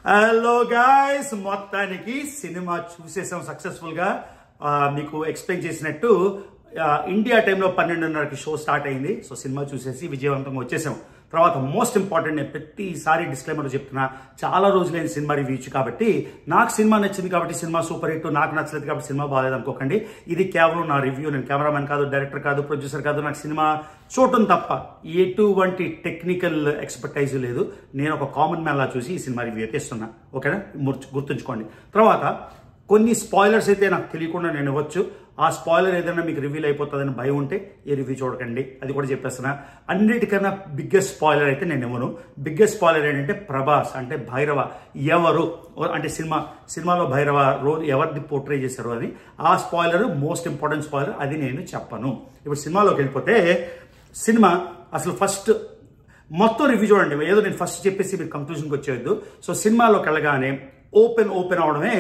Hello guys, మొత్తానికి cinema చూసేసాం successful గా. మీకు ఎక్స్ప్లెయిన్ చేసినట్టు ఇండియా టైంలో 12:30కి షో స్టార్ట్ అయింది. సో సినిమా చూసేసి విజయవంతంగా వచ్చేసాం. తర్వాత మోస్ట్ ఇంపార్టెంట్, నేను ప్రతిసారి డిస్క్లైమర్ చెప్తున్నా, చాలా రోజులైన సినిమా రివ్యూ కాబట్టి నాకు సినిమా నచ్చింది కాబట్టి సినిమా సూపర్ హిట్, నాకు నచ్చలేదు కాబట్టి సినిమా బాగాలేదు అనుకోకండి. ఇది కేవలం నా రివ్యూ. నేను కెమెరామెన్ కాదు, డైరెక్టర్ కాదు, ప్రొడ్యూసర్ కాదు. నాకు సినిమా చూడటం తప్ప ఎటువంటి టెక్నికల్ ఎక్స్పర్టైజ్ లేదు. నేను ఒక కామన్ మ్యాన్ లా చూసి ఈ సినిమా రివ్యూ అయితే ఇస్తున్నా. ఓకేనా, గుర్తుంచుకోండి. తర్వాత కొన్ని స్పాయిలర్స్ అయితే నాకు తెలియకుండా నేను ఇవ్వచ్చు. ఆ స్పాయిలర్ ఏదైనా మీకు రివీల్ అయిపోతుందని భయం ఉంటే ఈ రివ్యూ చూడకండి, అది కూడా చెప్పేస్తున్నా. అన్నిటికన్నా బిగ్గెస్ట్ స్పాయిలర్ అయితే నేను ఇవ్వను. బిగ్గెస్ట్ స్పాయిలర్ ఏంటంటే ప్రభాస్ అంటే భైరవ ఎవరు అంటే సినిమాలో భైరవ రోజు ఎవరిది పోర్ట్రే చేశారు అని. ఆ స్పాయిలర్ మోస్ట్ ఇంపార్టెంట్ స్పాయిలర్, అది నేను చెప్పను. ఇప్పుడు సినిమాలోకి వెళ్ళిపోతే, సినిమా అసలు ఫస్ట్ మొత్తం రివ్యూ చూడండి. ఏదో నేను ఫస్ట్ చెప్పేసి మీరు కంక్లూజన్కి వచ్చేయద్దు. సో సినిమాలోకి వెళ్ళగానే ఓపెన్ అవడమే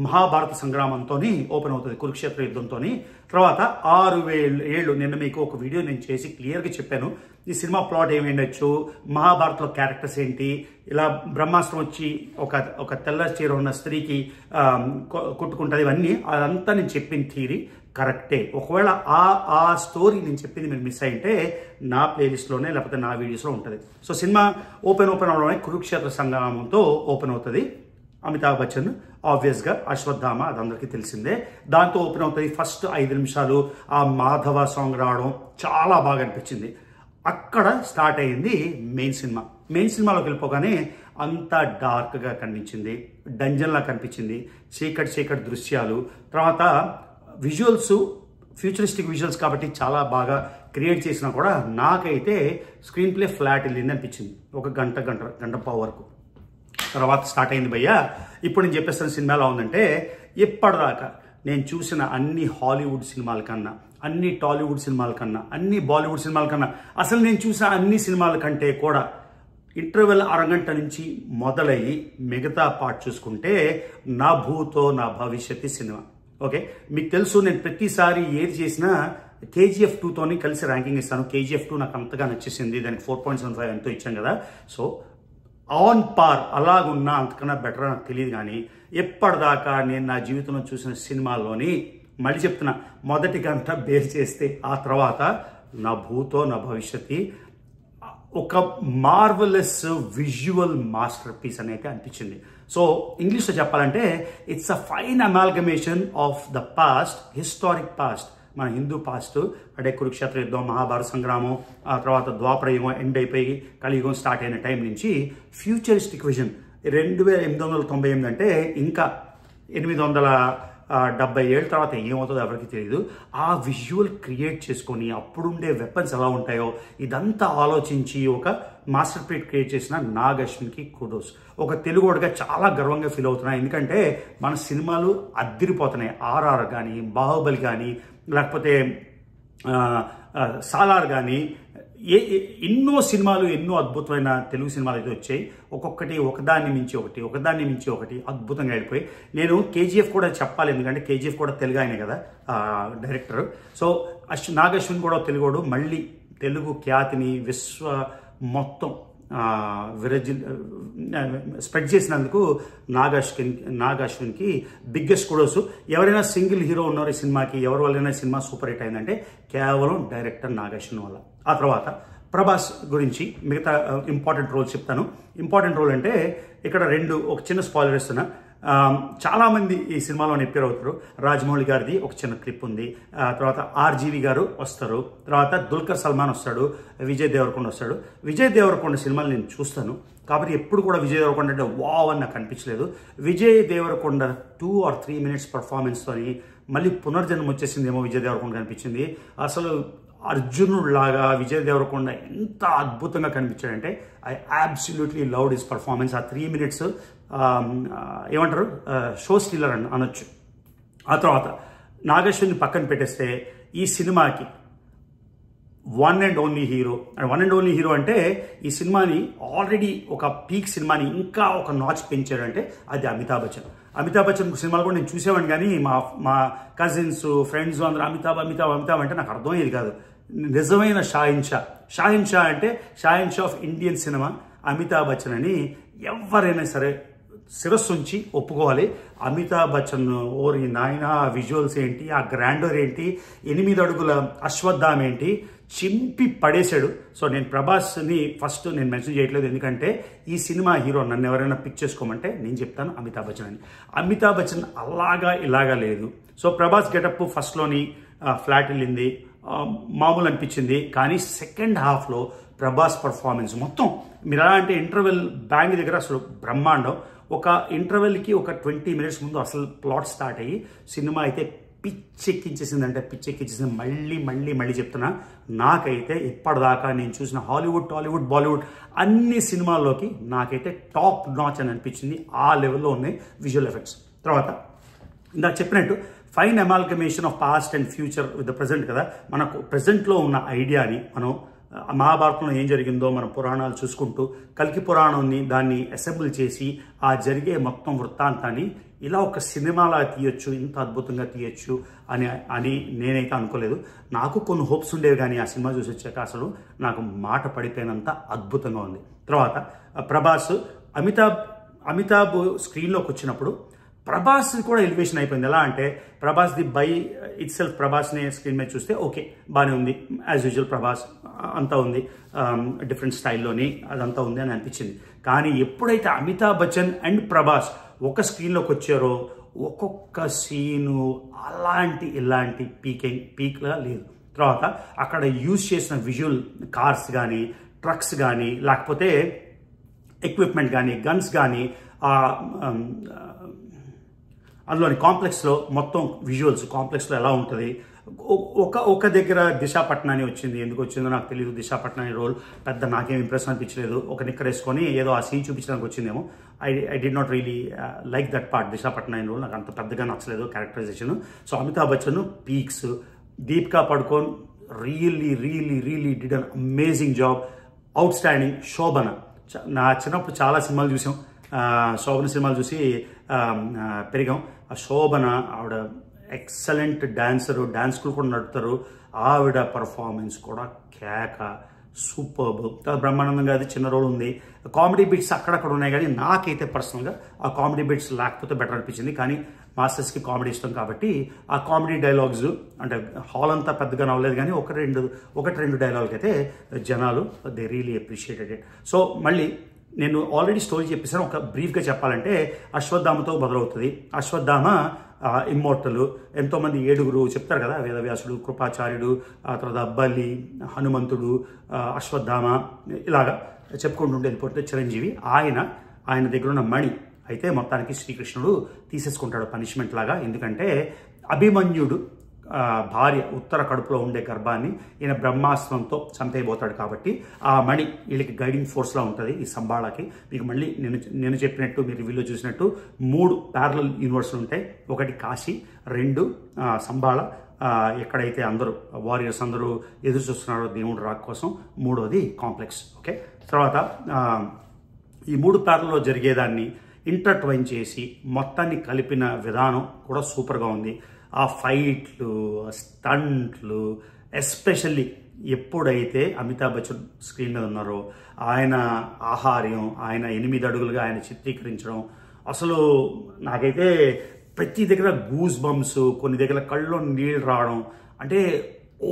మహాభారత సంగ్రామంతో ఓపెన్ అవుతుంది, కురుక్షేత్ర యుద్ధంతో. తర్వాత 6000 ఏళ్ళు నిన్న మీకు ఒక వీడియో నేను చేసి క్లియర్గా చెప్పాను. ఈ సినిమా ప్లాట్ ఏమి ఉండొచ్చు, మహాభారత్లో క్యారెక్టర్స్ ఏంటి, ఇలా బ్రహ్మాస్త్రం వచ్చి ఒక తెల్ల చీర ఉన్న స్త్రీకి కొట్టుకుంటుంది, ఇవన్నీ అదంతా నేను చెప్పిన థియరీ కరెక్టే. ఒకవేళ ఆ స్టోరీ నేను చెప్పింది మీరు మిస్ అయింటే నా ప్లేలిస్ట్లోనే లేకపోతే నా వీడియోస్లో ఉంటుంది. సో సినిమా ఓపెన్ అవడమే కురుక్షేత్ర సంగ్రామంతో ఓపెన్ అవుతుంది. అమితాబ్ బచ్చన్ ఆబ్వియస్గా అశ్వత్థామ, అది అందరికీ తెలిసిందే. దాంతో ఓపెన్ అవుతుంది. ఫస్ట్ 5 నిమిషాలు ఆ మాధవ సాంగ్ రావడం చాలా బాగా అనిపించింది. అక్కడ స్టార్ట్ అయ్యింది మెయిన్ సినిమా. మెయిన్ సినిమాలోకి వెళ్ళిపోగానే అంతా డార్క్గా కనిపించింది, డంజన్లా కనిపించింది, చీకటి దృశ్యాలు. తర్వాత విజువల్స్ ఫ్యూచరిస్టిక్ విజువల్స్ కాబట్టి చాలా బాగా క్రియేట్ చేసినా కూడా నాకైతే స్క్రీన్ ప్లే ఫ్లాట్ వెళ్ళింది అనిపించింది. ఒక గంట పావు వరకు. తర్వాత స్టార్ట్ అయింది భయ్యా. ఇప్పుడు నేను చెప్పేస్తున్న సినిమాలో ఉందంటే, ఇప్పటిదాకా నేను చూసిన అన్ని హాలీవుడ్ సినిమాల కన్నా, అన్ని టాలీవుడ్ సినిమాల కన్నా, అన్ని బాలీవుడ్ సినిమాల కన్నా, అసలు నేను చూసిన అన్ని సినిమాల కంటే కూడా ఇంటర్వెల్ అరగంట నుంచి మొదలయ్యి మిగతా పార్ట్ చూసుకుంటే నా భూతో నా భవిష్యత్తు సినిమా. ఓకే, మీకు తెలుసు నేను ప్రతిసారి ఏది చేసినా KGF 2తోని కలిసి ర్యాంకింగ్ ఇస్తాను. KGF 2 నాకు అంతగా నచ్చేసింది, దానికి 4.75 ఎంతో ఇచ్చాం కదా. సో ఆన్ పార్ అలాగున్నా, అంతకన్నా బెటర్ నాకు తెలియదు. కానీ ఎప్పటిదాకా నేను నా జీవితంలో చూసిన సినిమాల్లోని, మళ్ళీ చెప్తున్నా, మొదటి గంట బేర్ చేస్తే ఆ తర్వాత నా భూతో నా భవిష్యత్తు ఒక మార్వలస్ విజువల్ మాస్టర్ పీస్ అని అయితే అనిపించింది. సో ఇంగ్లీష్లో చెప్పాలంటే it's a fine amalgamation of the past, historic past, మన హిందూ పాస్ట్ అంటే కురుక్షేత్ర యుద్ధం, మహాభారత సంగ్రామం, ఆ తర్వాత ద్వాపర యుగం ఎండ్ అయిపోయి కలియుగం స్టార్ట్ అయిన టైం నుంచి ఫ్యూచరిస్టిక్ విజన్ 2898 అంటే ఇంకా 870 ఏళ్ళ తర్వాత ఏమవుతుందో ఎవరికి తెలియదు. ఆ విజువల్ క్రియేట్ చేసుకొని అప్పుడుండే వెపన్స్ ఎలా ఉంటాయో ఇదంతా ఆలోచించి ఒక మాస్టర్ ప్లేట్ క్రియేట్ చేసిన నాగ్ అశ్విన్కి కుడోస్. ఒక తెలుగుడిగా చాలా గర్వంగా ఫీల్ అవుతున్నా, ఎందుకంటే మన సినిమాలు అద్దిరిపోతున్నాయి. RR కానీ, బాహుబలి కానీ, లేకపోతే సాలార్ కానీ, ఎన్నో సినిమాలు, ఎన్నో అద్భుతమైన తెలుగు సినిమాలు అయితే వచ్చాయి. ఒక్కొక్కటి ఒకదాన్ని మించి ఒకటి అద్భుతంగా వెళ్ళిపోయి. నేను KGF కూడా చెప్పాలి, ఎందుకంటే KGF కూడా తెలుగు ఆయనే కదా డైరెక్టర్. సో నాగ్ అశ్విన్ కూడా తెలుగుడు, మళ్ళీ తెలుగు ఖ్యాతిని విశ్వ మొత్తం స్ప్రెడ్ చేసినందుకు నాగ్ అశ్విన్కి బిగ్గెస్ట్ కుడోస్. ఎవరైనా సింగిల్ హీరో ఉన్నారు ఈ సినిమాకి, ఎవరి వల్లైనా సినిమా సూపర్ హిట్ అయిందంటే కేవలం డైరెక్టర్ నాగ్ అశ్విన్ వల్ల. ఆ తర్వాత ప్రభాస్ గురించి మిగతా ఇంపార్టెంట్ రోల్ చెప్తాను. ఇంపార్టెంట్ రోల్ అంటే ఇక్కడ ఒక చిన్న స్పాయిలర్ ఇస్తున్నా. చాలామంది ఈ సినిమాలో అపియర్ అవుతారు. రాజమౌళి గారిది ఒక చిన్న క్లిప్ ఉంది, తర్వాత RGV గారు వస్తారు, తర్వాత దుల్కర్ సల్మాన్ వస్తాడు, విజయ్ దేవరకొండ వస్తాడు. విజయ్ దేవరకొండ సినిమాలు నేను చూస్తాను కాబట్టి ఎప్పుడు కూడా విజయ్ దేవరకొండ అంటే వావ్ అని నాకు అనిపించలేదు. విజయ్ దేవరకొండ 2 or 3 minutes పర్ఫార్మెన్స్తో మళ్ళీ పునర్జన్మ వచ్చేసిందేమో విజయ్ దేవరకొండ కనిపించింది. అసలు అర్జునుడిలాగా విజయ్ దేవరకొండ ఎంత అద్భుతంగా కనిపించాడంటే I absolutely loved his performance. ఆ 3 minutes ఏమంటారు, షో స్టీలర్ అనొచ్చు. ఆ తర్వాత నాగేశ్వరిని పక్కన పెట్టేస్తే ఈ సినిమాకి వన్ అండ్ ఓన్లీ హీరో అంటే ఈ సినిమాని ఆల్రెడీ ఒక పీక్ సినిమాని ఇంకా ఒక నాచ్ పెంచాడంటే అది అమితాబ్ బచ్చన్ సినిమాలు కూడా నేను చూసేవాడిని. కానీ మా కజిన్స్, ఫ్రెండ్స్ అందరూ అమితాబ్ అంటే నాకు అర్థమయ్యేది కాదు. నిజమైన షాహిన్ షా అంటే Shaheen Shah of Indian cinema Amitabh Bachchan అని ఎవరైనా సరే శిరస్సుంచి ఒప్పుకోవాలి. అమితాబ్ బచ్చన్ ఓరి నాయన విజువల్స్ ఏంటి, ఆ గ్రాండర్ ఏంటి, 8 అడుగుల అశ్వత్థామ ఏంటి, చింపి పడేశాడు. సో నేను ప్రభాస్ని ఫస్ట్ నేను మెన్షన్ చేయట్లేదు, ఎందుకంటే ఈ సినిమా హీరో నన్ను ఎవరైనా పిక్ చేసుకోమంటే నేను చెప్తాను అమితాబ్ బచ్చన్ అని. అమితాబ్ బచ్చన్ అలాగా ఇలాగా లేదు. సో ప్రభాస్ గెటప్ ఫస్ట్లోని ఫ్లాట్ వెళ్ళింది, మామూలు అనిపించింది. కానీ సెకండ్ హాఫ్లో ప్రభాస్ పర్ఫార్మెన్స్ మొత్తం మీరు ఎలా అంటే ఇంటర్వెల్ బ్యాంగ్ దగ్గర అసలు బ్రహ్మాండం. ఒక ఇంటర్వెల్కి ఒక 20 minutes ముందు అసలు ప్లాట్ స్టార్ట్ అయ్యి సినిమా అయితే పిచ్చెక్కించేసిందంటే పిచ్చెక్కించేసింది. మళ్ళీ చెప్తున్నా, నాకైతే ఇప్పటిదాకా నేను చూసిన హాలీవుడ్, టాలీవుడ్, బాలీవుడ్ అన్ని సినిమాల్లోకి నాకైతే టాప్ నాచ్ అని అనిపించింది. ఆ లెవెల్లో ఉన్నాయి విజువల్ ఎఫెక్ట్స్. తర్వాత ఇందాక చెప్పినట్టు fine amalgamation of past and future with the present కదా. మనకు ప్రజెంట్లో ఉన్న ఐడియాని మనం మహాభారతంలో ఏం జరిగిందో మన పురాణాలు చూసుకుంటూ కల్కి పురాణాన్ని దాన్ని అసెంబుల్ చేసి ఆ జరిగే మొత్తం వృత్తాంతాన్ని ఇలా ఒక సినిమాలా తీయొచ్చు, ఇంత అద్భుతంగా తీయొచ్చు అని నేనైతే అనుకోలేదు. నాకు కొన్ని హోప్స్ ఉండేవి, కానీ ఆ సినిమా చూసి వచ్చాక అసలు నాకు మాట పడిపోయినంత అద్భుతంగా ఉంది. తర్వాత ప్రభాస్, అమితాబ్ స్క్రీన్లోకి వచ్చినప్పుడు ప్రభాస్ కూడా ఎలివేషన్ అయిపోయింది. ఎలా అంటే Prabhas the by itself ప్రభాస్ని స్క్రీన్ మీద చూస్తే ఓకే బాగానే ఉంది, యాజ్ యూజువల్ ప్రభాస్ అంతా ఉంది, డిఫరెంట్ స్టైల్లోని అదంతా ఉంది అని అనిపించింది. కానీ ఎప్పుడైతే అమితాబ్ బచ్చన్ అండ్ ప్రభాస్ ఒక స్క్రీన్లోకి వచ్చారో ఒక్కొక్క సీను ఇలాంటి పీక్లా లేదు. తర్వాత అక్కడ యూజ్ చేసిన విజువల్ కార్స్ కానీ, ట్రక్స్ కానీ, లేకపోతే ఎక్విప్మెంట్ కానీ, గన్స్ కానీ, అందులోని కాంప్లెక్స్లో మొత్తం విజువల్స్ కాంప్లెక్స్లో ఎలా ఉంటుంది. ఒక దగ్గర దిశా పట్నాని వచ్చింది, ఎందుకు వచ్చిందో నాకు తెలియదు. దిశా పట్నాని రోల్ పెద్ద నాకేం ఇంప్రెషన్ అనిపించలేదు. ఒక నిక్కర్ వేసుకొని ఏదో ఆ సీన్ చూపించడానికి వచ్చిందేమో. I did not really like that part. Disha Patani role నాకు అంత పెద్దగా నచ్చలేదు characterisation. So Amitabh Bachchan peaks, Deepika Padukone really did an amazing job, outstanding. Shobhana, నా చిన్నప్పుడు చాలా సినిమాలు చూసాం, శోభన సినిమాలు చూసి పెరిగాం. ఆ శోభన ఆవిడ ఎక్సలెంట్ డాన్సరు, డాన్స్ స్కూల్ కూడా నడుపుతారు. ఆవిడ పర్ఫార్మెన్స్ కూడా కేక, సూపర్బ్. బ్రహ్మానందంగా అది చిన్న రోల్ ఉంది. కామెడీ బిట్స్ అక్కడక్కడ ఉన్నాయి, కానీ నాకైతే పర్సనల్గా ఆ కామెడీ బిట్స్ లేకపోతే బెటర్ అనిపించింది. కానీ మాస్టర్స్కి కామెడీ ఇష్టం కాబట్టి ఆ కామెడీ డైలాగ్స్ అంటే హాల్ అంతా పెద్దగా నవ్వలేదు, కానీ ఒకటి రెండు డైలాగ్కి అయితే జనాలు they really appreciated it. So మళ్ళీ నేను ఆల్రెడీ స్టోరీ చెప్పేసాను, ఒక బ్రీఫ్గా చెప్పాలంటే అశ్వత్థామతో మొదలవుతుంది. అశ్వత్థామ ఇమ్మోర్టల్, ఎంతోమంది 7 చెప్తారు కదా, వేదవ్యాసుడు, కృపాచార్యుడు, ఆ తర్వాత బలి, హనుమంతుడు, అశ్వత్థామ, ఇలాగా చెప్పుకుంటుంటే వెళ్ళిపోతే చిరంజీవి. ఆయన దగ్గర ఉన్న మణి అయితే మొత్తానికి శ్రీకృష్ణుడు తీసేసుకుంటాడు పనిష్మెంట్ లాగా. ఎందుకంటే అభిమన్యుడు భార్య ఉత్తర కడుపులో ఉండే గర్భాన్ని ఈయన బ్రహ్మాస్త్రంతో చంపేయబోతాడు. కాబట్టి ఆ మణి వీళ్ళకి గైడింగ్ ఫోర్స్లా ఉంటుంది ఈ సంబాళకి. మీకు మళ్ళీ నేను చెప్పినట్టు మీరు రివ్యూలో చూసినట్టు 3 ప్యారలల్ యూనివర్స్లు ఉంటాయి. ఒకటి కాశీ, 2 సంబాళ, ఎక్కడైతే అందరూ వారియర్స్ అందరూ ఎదురు చూస్తున్నారో దేవుడు రాక్ కోసం, 3వది కాంప్లెక్స్. ఓకే, తర్వాత ఈ 3 ప్యారల్లో జరిగేదాన్ని ఇంటర్ట్వైన్ చేసి మొత్తాన్ని కలిపిన విధానం కూడా సూపర్గా ఉంది. ఆ ఫైట్లు, స్టంట్లు, ఎస్పెషల్లీ ఎప్పుడైతే అమితాబ్ బచ్చన్ స్క్రీన్ మీద ఉన్నారో ఆయన ఆహార్యం, ఆయన 8 అడుగులుగా ఆయన చిత్రీకరించడం, అసలు నాకైతే ప్రతి దగ్గర గూస్ బంప్స్, కొన్ని దగ్గర కళ్ళలో నీళ్ళు రావడం, అంటే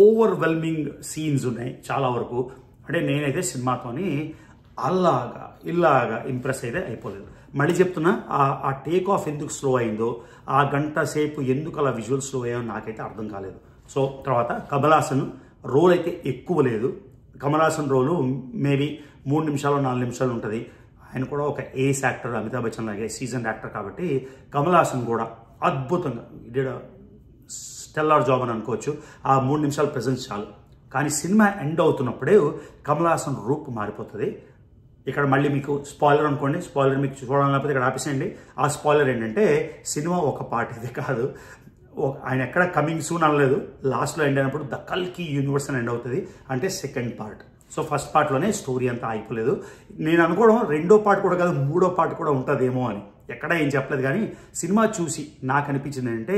ఓవర్వెల్మింగ్ సీన్స్ ఉన్నాయి చాలా వరకు. అంటే నేనైతే సినిమాతోని ఇలాగా ఇంప్రెస్ అయితే అయిపోలేదు. మళ్ళీ చెప్తున్నా, ఆ టేక్ ఆఫ్ ఎందుకు స్లో అయిందో, ఆ గంట సేపు ఎందుకు అలా విజువల్ స్లో అయ్యో నాకైతే అర్థం కాలేదు. సో తర్వాత కమల్ హాసన్ రోల్ అయితే ఎక్కువ లేదు. కమల్ హాసన్ రోలు మేబీ 3 నిమిషాలు 4 నిమిషాలు ఉంటుంది. ఆయన కూడా ఒక ఏస్ యాక్టర్, అమితాబ్ బచ్చన్ లాగే సీజన్ యాక్టర్ కాబట్టి కమల్ హాసన్ కూడా అద్భుతంగా డిడ్ స్టెల్లార్ జాబ్ అని అనుకోవచ్చు. ఆ 3 నిమిషాల ప్రెజెన్స్ చాలు. కానీ సినిమా ఎండ్ అవుతున్నప్పుడే కమల్ హాసన్ రూపు మారిపోతుంది. ఇక్కడ మళ్ళీ మీకు స్పాయిలర్ అనుకోండి, స్పాయిలర్ మీకు చూడాలని లేకపోతే ఇక్కడ ఆపేసేయండి. ఆ స్పాయిలర్ ఏంటంటే సినిమా ఒక పార్ట్ అయితే కాదు, ఆయన ఎక్కడ కమింగ్ సూన్ అనలేదు. లాస్ట్లో ఎండ్ అయినప్పుడు ద కల్కి యూనివర్స్ అని ఎండ్ అవుతుంది, అంటే సెకండ్ పార్ట్. సో ఫస్ట్ పార్ట్లోనే స్టోరీ అంతా అయిపోలేదు. నేను అనుకోవడం 2వ పార్ట్ కూడా కాదు, 3వ పార్ట్ కూడా ఉంటుందేమో అని. ఎక్కడ ఏం చెప్పలేదు, కానీ సినిమా చూసి నాకు అనిపించింది ఏంటంటే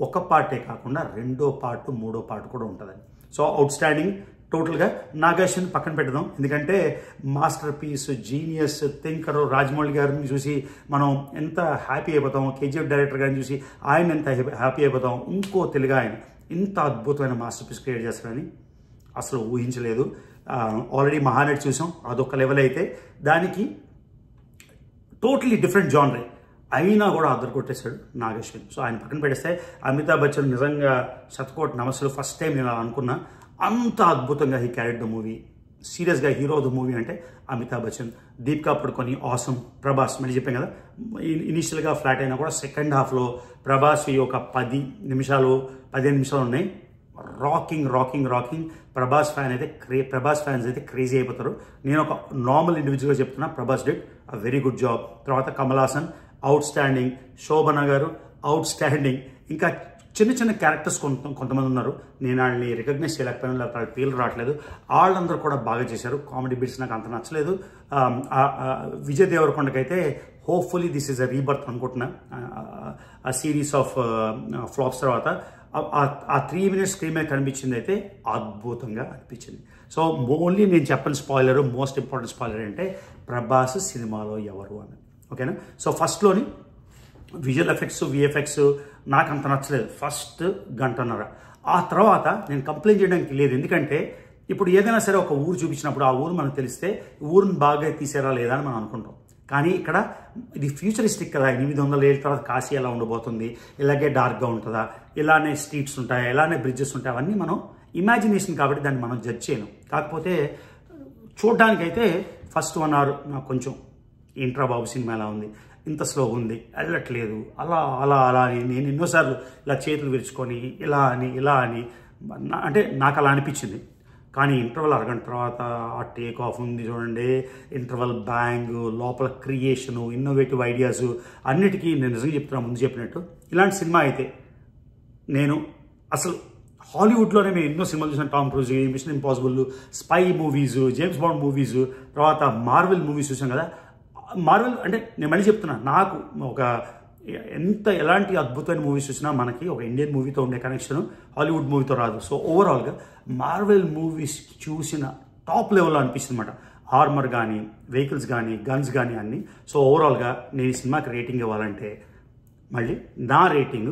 ఒక పార్టే కాకుండా 2వ పార్ట్ 3వ పార్ట్ కూడా ఉంటుందని. సో అవుట్ స్టాండింగ్ టోటల్గా నాగార్జున పక్కన పెడదాం, ఎందుకంటే masterpiece, genius, thinker Rajamouli గారిని చూసి మనం ఎంత హ్యాపీ అయిపోతాం, కేజీఎఫ్ డైరెక్టర్ గారిని చూసి ఆయన ఎంత హ్యాపీ అయిపోతాం. ఇంకో తెలుగు ఆయన ఇంత అద్భుతమైన మాస్టర్ పీస్ క్రియేట్ చేస్తారని అసలు ఊహించలేదు. ఆల్రెడీ మహానటి చూసాం, అదొక లెవెల్ అయితే దానికి టోటలీ డిఫరెంట్ జానరే అయినా కూడా అద్దరు కొట్టేశాడు నాగేశ్వరి. సో ఆయన పక్కన పెడిస్తే అమితాబ్ బచ్చన్ నిజంగా శతకోటి నమస్సులు. ఫస్ట్ టైం నేను అనుకున్నా అంత అద్భుతంగా హీ క్యారెడ్ ద మూవీ. సీరియస్గా హీరో ఆఫ్ ద మూవీ అంటే అమితాబ్ బచ్చన్. దీపికా పడుకొని ఆసమ్. ప్రభాస్ మళ్ళీ చెప్పాం కదా, ఇనీషియల్గా ఫ్లాట్ అయినా కూడా సెకండ్ హాఫ్లో ప్రభాస్ ఒక 15 నిమిషాలు ఉన్నాయి. రాకింగ్. ప్రభాస్ ఫ్యాన్స్ అయితే క్రేజీ అయిపోతారు. నేను ఒక నార్మల్ ఇండివిజువల్గా చెప్తున్నా, Prabhas did a very good job. తర్వాత కమల్ హాసన్ అవుట్ స్టాండింగ్, శోభన గారు అవుట్ స్టాండింగ్, ఇంకా చిన్న క్యారెక్టర్స్ కొంతమంది ఉన్నారు, నేను వాళ్ళని రికగ్నైజ్ చేయలేకపోయినా, లేకపోతే వాళ్ళ పేర్లు రావట్లేదు. వాళ్ళందరూ కూడా బాగా చేశారు. కామెడీ బిట్స్ నాకు అంత నచ్చలేదు. విజయ్ దేవరకొండకైతే hopefully this is a rebirth అనుకుంటున్నా. ఆ సిరీస్ ఆఫ్ ఫ్లాప్స్ తర్వాత ఆ 3 minutes స్క్రీన్ మీద కనిపించింది అయితే అద్భుతంగా అనిపించింది. సో ఓన్లీ నేను చెప్పని స్పాయిలర్, మోస్ట్ ఇంపార్టెంట్ స్పాయిలర్ అంటే ప్రభాస్ సినిమాలో ఎవరు అని. ఓకేనా? సో ఫస్ట్లోని విజువల్ ఎఫెక్ట్స్, విఎఫ్ఎక్స్ నాకు అంత నచ్చలేదు ఫస్ట్ గంటన్నర. ఆ తర్వాత నేను కంప్లైంట్ చేయడానికి లేదు, ఎందుకంటే ఇప్పుడు ఏదైనా సరే ఒక ఊరు చూపించినప్పుడు ఆ ఊరు మనకు తెలిస్తే ఊరిని బాగా తీసారా లేదా అని మనం అనుకుంటాం. కానీ ఇక్కడ ఇది ఫ్యూచరిస్టిక్ కదా, 800 ఏళ్ళ తర్వాత కాశీ ఎలా ఉండబోతుంది, ఇలాగే డార్క్గా ఉంటుందా, ఇలానే స్ట్రీట్స్ ఉంటాయా, ఇలానే బ్రిడ్జెస్ ఉంటాయి, అవన్నీ మనం ఇమాజినేషన్ కాబట్టి దాన్ని మనం జడ్జ్ చేయను. కాకపోతే చూడడానికైతే ఫస్ట్ 1 hour నాకు కొంచెం ఏంట్రా బాబు సినిమా ఎలా ఉంది, ఇంత స్లో ఉంది, వెళ్ళట్లేదు, అలా అని నేను ఎన్నోసార్లు ఇలా చేతులు విరుచుకొని ఇలా అని అంటే నాకు అలా అనిపించింది. కానీ ఇంటర్వల్ అరగంట తర్వాత ఆ టేక్ ఆఫ్ ఉంది చూడండి, ఇంటర్వల్ బ్యాంగ్, లోపల క్రియేషను, ఇన్నోవేటివ్ ఐడియాస్ అన్నిటికీ నేను నిజంగా చెప్తున్నా, ముందు చెప్పినట్టు ఇలాంటి సినిమా అయితే నేను అసలు హాలీవుడ్లోనే మేము ఎన్నో సినిమాలు చూసాం. Tom Cruise, mission impossible, spy movies, James Bond movies, తర్వాత మార్వెల్ మూవీస్ చూసాం కదా. మార్వెల్ అంటే నేను మళ్ళీ చెప్తున్నా, నాకు ఒక ఎలాంటి అద్భుతమైన మూవీస్ చూసినా మనకి ఒక ఇండియన్ మూవీతో ఉండే కనెక్షన్ హాలీవుడ్ మూవీతో రాదు. సో ఓవరాల్గా మార్వెల్ మూవీస్ చూసిన టాప్ లెవెల్లో అనిపిస్తుంది అనమాట. ఆర్మర్ కానీ, వెహికల్స్ కానీ, గన్స్ కానీ అన్నీ. సో ఓవరాల్గా నేను ఈ సినిమాకి రేటింగ్ ఇవ్వాలంటే మళ్ళీ నా రేటింగ్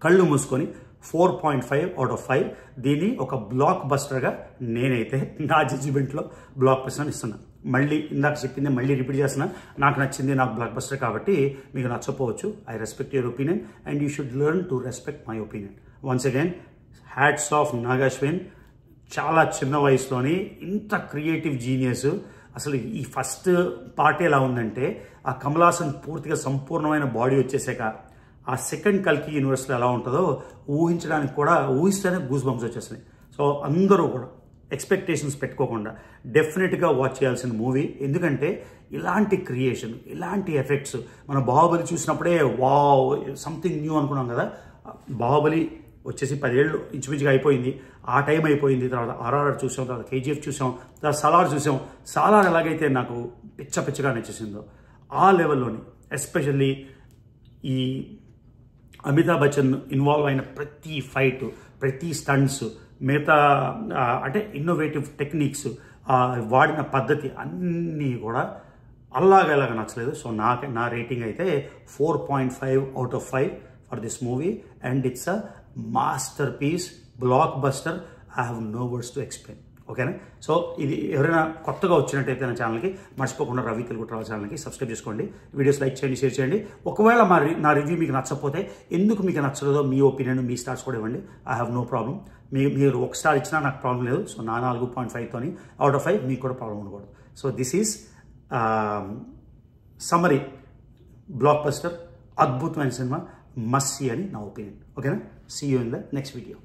కళ్ళు మూసుకొని 4.5 out of 5. దీన్ని ఒక బ్లాక్ బస్టర్గా నేనైతే నా జడ్జిమెంట్లో బ్లాక్ బస్టర్ ఇస్తున్నా. మళ్ళీ ఇందాక చెప్పింది మళ్ళీ రిపీట్ చేస్తున్నా, నాకు నచ్చింది, నాకు బ్లాక్ బస్టర్ కాబట్టి మీకు నచ్చపోవచ్చు. I respect your opinion and you should learn to respect my opinion. Once again hats off Nag Ashwin. చాలా చిన్న వయసులోని ఇంత క్రియేటివ్ జీనియస్. అసలు ఈ ఫస్ట్ పార్ట్ ఎలా ఉందంటే ఆ కమల్ హాసన్ పూర్తిగా సంపూర్ణమైన బాడీ వచ్చేసాక ఆ సెకండ్ కల్కి యూనివర్స్లో ఎలా ఉంటుందో ఊహించడానికి కూడా, ఊహిస్తేనే గూస్ బంప్స్ వచ్చేస్తున్నాయి. సో అందరూ కూడా ఎక్స్పెక్టేషన్స్ పెట్టుకోకుండా డెఫినెట్గా వాచ్ చేయాల్సిన మూవీ. ఎందుకంటే ఇలాంటి క్రియేషన్, ఇలాంటి ఎఫెక్ట్స్ మన బాహుబలి చూసినప్పుడే వావ్ సంథింగ్ న్యూ అనుకున్నాం కదా. బాహుబలి వచ్చేసి 10 ఏళ్ళు ఇంచుమించుగా అయిపోయింది, ఆ టైం అయిపోయింది. తర్వాత ఆర్ఆర్ఆర్ చూసాం, తర్వాత కేజీఎఫ్ చూసాం, తర్వాత సలార్ చూసాం. సలార్ ఎలాగైతే నాకు పిచ్చగా నచ్చేసిందో ఆ లెవెల్లోని, ఎస్పెషల్లీ ఈ అమితాబ్ బచ్చన్ ఇన్వాల్వ్ అయిన ప్రతి ఫైట్, ప్రతి స్టంట్స్, మిగతా అంటే ఇన్నోవేటివ్ టెక్నిక్స్, వాడిన పద్ధతి అన్నీ కూడా అలాగ నచ్చలేదు. సో నా రేటింగ్ అయితే 4.5 out of 5 for this movie and it's a masterpiece, blockbuster. I have no words to explain. ఓకేనా? సో ఇది ఎవరైనా కొత్తగా వచ్చినట్టయితే నా ఛానల్కి మర్చిపోకుండా రవి తెలుగు ట్రావెల్ ఛానల్కి సబ్స్క్రైబ్ చేసుకోండి, వీడియోస్ లైక్ చేయండి, షేర్ చేయండి. ఒకవేళ నా రివ్యూ మీకు నచ్చకపోతే, ఎందుకు మీకు నచ్చలేదో మీ ఒపీనియన్, మీ స్టార్స్ కూడా ఇవ్వండి. I have no problem. మీరు 1 star ఇచ్చినా నాకు ప్రాబ్లం లేదు. సో నా 4.5తోని out of 5 మీకు కూడా ప్రాబ్లం ఉండకూడదు. So this is summary. Blockbuster, అద్భుతమైన సినిమా, మస్ట్ సీ అని నా ఒపీనియన్. ఓకేనా? See you in the next video.